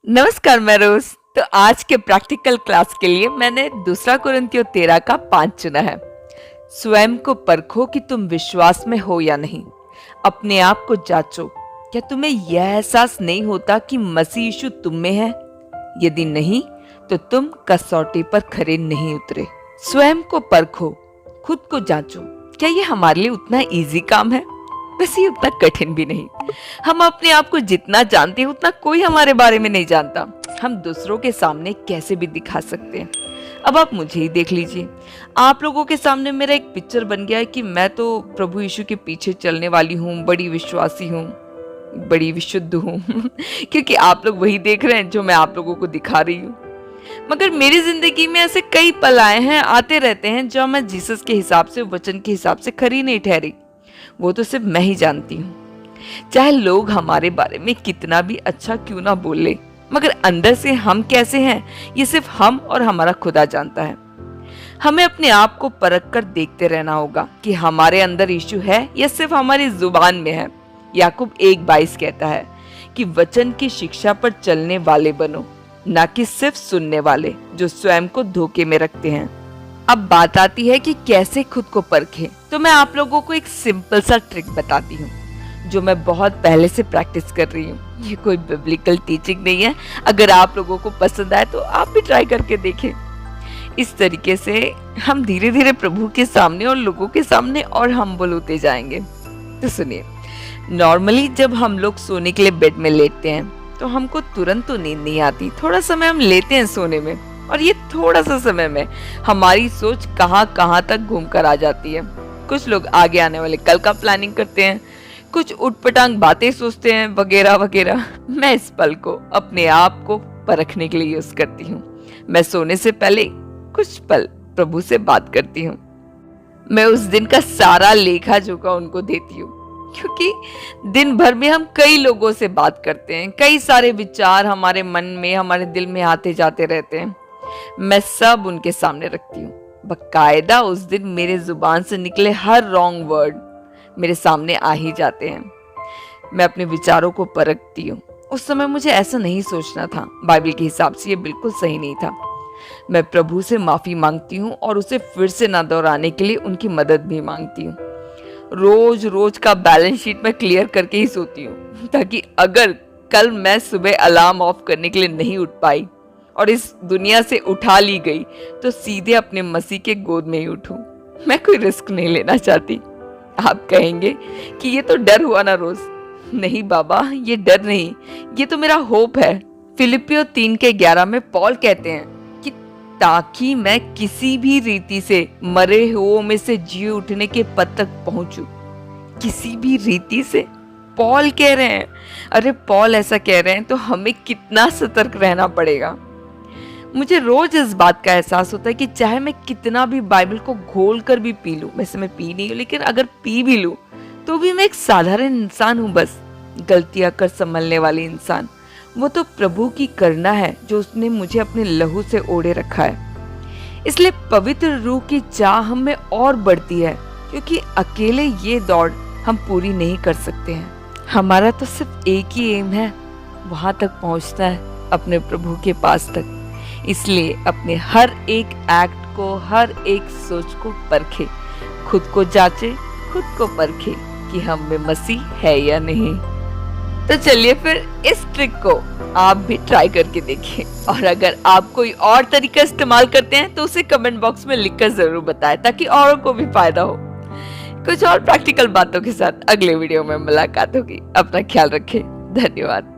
नमस्कार, मैं रोज। तो आज के प्रैक्टिकल क्लास के लिए मैंने दूसरा कुरिन्थियों 13 का 5 चुना है। स्वयं को परखो कि तुम विश्वास में हो या नहीं। अपने आप को जांचो, क्या तुम्हें यह एहसास नहीं होता कि मसीह यीशु तुम में है? यदि नहीं तो तुम कसौटी पर खरे नहीं उतरे। स्वयं को परखो, खुद को जांचो। क्या ये हमारे लिए उतना इजी काम है? वैसे ये उतना कठिन भी नहीं। हम अपने आप को जितना जानते हैं उतना कोई हमारे बारे में नहीं जानता। हम दूसरों के सामने कैसे भी दिखा सकते हैं। अब आप मुझे ही देख लीजिए। आप लोगों के सामने मेरा एक पिक्चर बन गया है कि मैं तो प्रभु यीशु के पीछे चलने वाली हूँ, बड़ी विश्वासी हूँ, बड़ी विशुद्ध हूँ क्योंकि आप लोग वही देख रहे हैं जो मैं आप लोगों को दिखा रही हूँ। मगर मेरी जिंदगी में ऐसे कई पल आए हैं, आते रहते हैं, जब मैं जीसस के हिसाब से, वचन के हिसाब से खरी नहीं ठहरी। वो तो सिर्फ मैं ही जानती हूँ। चाहे लोग हमारे बारे में कितना भी अच्छा क्यों ना बोले, मगर अंदर से हम कैसे हैं ये सिर्फ हम और हमारा खुदा जानता है। हमें अपने आप को परख कर देखते रहना होगा कि हमारे अंदर यीशु है या सिर्फ हमारी जुबान में है। याकूब 1:22 कहता है कि वचन की शिक्षा पर चलने वाले बनो, ना कि सिर्फ सुनने वाले जो स्वयं को धोखे में रखते हैं। अब बात आती है कि कैसे खुद को परखें। तो मैं आप लोगों को एक सिंपल सा ट्रिक बताती हूँ जो मैं बहुत पहले से प्रैक्टिस कर रही हूँ। ये कोई बिब्लिकल टीचिंग नहीं है। अगर आप लोगों को पसंद आए तो आप भी ट्राई करके देखें। इस तरीके से हम धीरे धीरे प्रभु के सामने और लोगों के सामने और हम्बल होते जाएंगे। तो सुनिए, नॉर्मली जब हम लोग सोने के लिए बेड में लेटते हैं तो हमको तुरंत तो नींद नहीं आती। थोड़ा समय हम लेते हैं सोने में, और ये थोड़ा सा समय में हमारी सोच कहाँ कहाँ तक घूम कर आ जाती है। कुछ लोग आगे आने वाले कल का प्लानिंग करते हैं, कुछ उटपटांग बातें सोचते हैं, वगैरह वगैरह। मैं इस पल को अपने आप को परखने के लिए यूज करती हूँ। मैं सोने से पहले कुछ पल प्रभु से बात करती हूँ। मैं उस दिन का सारा लेखा जोखा उनको देती हूँ, क्योंकि दिन भर में हम कई लोगों से बात करते हैं। कई सारे विचार हमारे मन में, हमारे दिल में आते जाते रहते हैं। मैं सब उनके सामने रखती हूँ। बकायदा उस दिन मेरे जुबान से निकले हर रॉन्ग वर्ड मेरे सामने आ ही जाते हैं। मैं अपने विचारों को परखती हूँ। उस समय मुझे ऐसा नहीं सोचना था। बाइबल के हिसाब से ये बिल्कुल सही नहीं था। मैं प्रभु से माफी मांगती हूँ और उसे फिर से ना दोहराने के लिए उनकी मदद भी मांगती हूँ। रोज रोज का बैलेंस शीट मैं क्लियर करके ही सोती हूँ, ताकि अगर कल मैं सुबह अलार्म ऑफ करने के लिए नहीं उठ पाई और इस दुनिया से उठा ली गई तो सीधे अपने मसीह के गोद में ही उठूं। मैं कोई रिस्क नहीं लेना चाहती। आप कहेंगे कि ये तो डर हुआ ना रोज। नहीं बाबा, ये डर नहीं, ये तो मेरा होप है। फिलिपियो 3:11 में पॉल कहते हैं कि ताकि मैं किसी भी रीति से मरे हुओं में से जी उठने के पद तक पहुंचूं। किसी भी रीति से पॉल कह रहे हैं। अरे पॉल ऐसा कह रहे हैं तो हमें कितना सतर्क रहना पड़ेगा। मुझे रोज इस बात का एहसास होता है कि चाहे मैं कितना भी बाइबल को घोल कर भी पी लूं, वैसे मैं पी नहीं हूं, लेकिन अगर पी भी लूं तो भी मैं एक साधारण इंसान हूं, बस गलतियां कर संभलने वाली इंसान। वो तो प्रभु की करना है जो उसने मुझे अपने लहू से ओढ़े रखा है। इसलिए पवित्र रूह की चाह हम में और बढ़ती है, क्योंकि अकेले ये दौड़ हम पूरी नहीं कर सकते हैं। हमारा तो सिर्फ एक ही एम है, वहां तक पहुंचना है, अपने प्रभु के पास तक। इसलिए अपने हर एक एक्ट को, हर एक सोच को परखे, खुद को जांचे, खुद को परखे कि हम में मसीह है या नहीं। तो चलिए फिर इस ट्रिक को आप भी ट्राई करके देखिए, और अगर आप कोई और तरीका इस्तेमाल करते हैं तो उसे कमेंट बॉक्स में लिखकर जरूर बताएं, ताकि औरों को भी फायदा हो। कुछ और प्रैक्टिकल बातों के साथ अगले वीडियो में मुलाकात होगी। अपना ख्याल रखें। धन्यवाद।